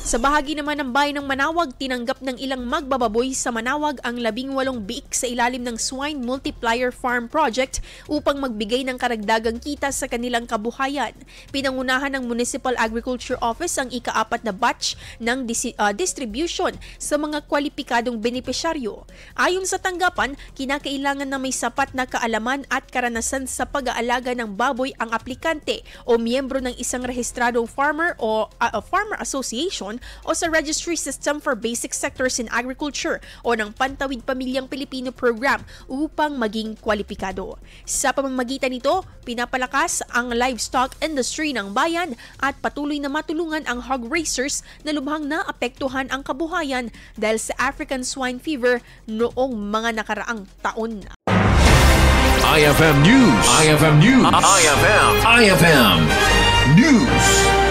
Sa bahagi naman ng bayan ng Manawag, tinanggap ng ilang magbababoy sa Manawag ang 18 biik sa ilalim ng Swine Multiplier Farm Project upang magbigay ng karagdagang kita sa kanilang kabuhayan. Pinangunahan ng Municipal Agriculture Office ang ika-4 na batch ng distribution sa mga kwalipikadong benepisyaryo. Ayon sa tanggapan, kinakailangan na may sapat na kaalaman at karanasan sa pag-aalaga ng baboy ang aplikante o miyembro ng isang rehistradong farmer o farmer association o sa Registry System for Basic Sectors in Agriculture o ng Pantawid Pamilyang Pilipino Program upang maging kwalipikado. Sa pamamagitan nito, pinapalakas ang livestock industry ng bayan at patuloy na matulungan ang hog raisers na lubhang naapektuhan ang kabuhayan dahil sa African Swine Fever noong mga nakaraang taon. IFM News. IFM News. IFM News.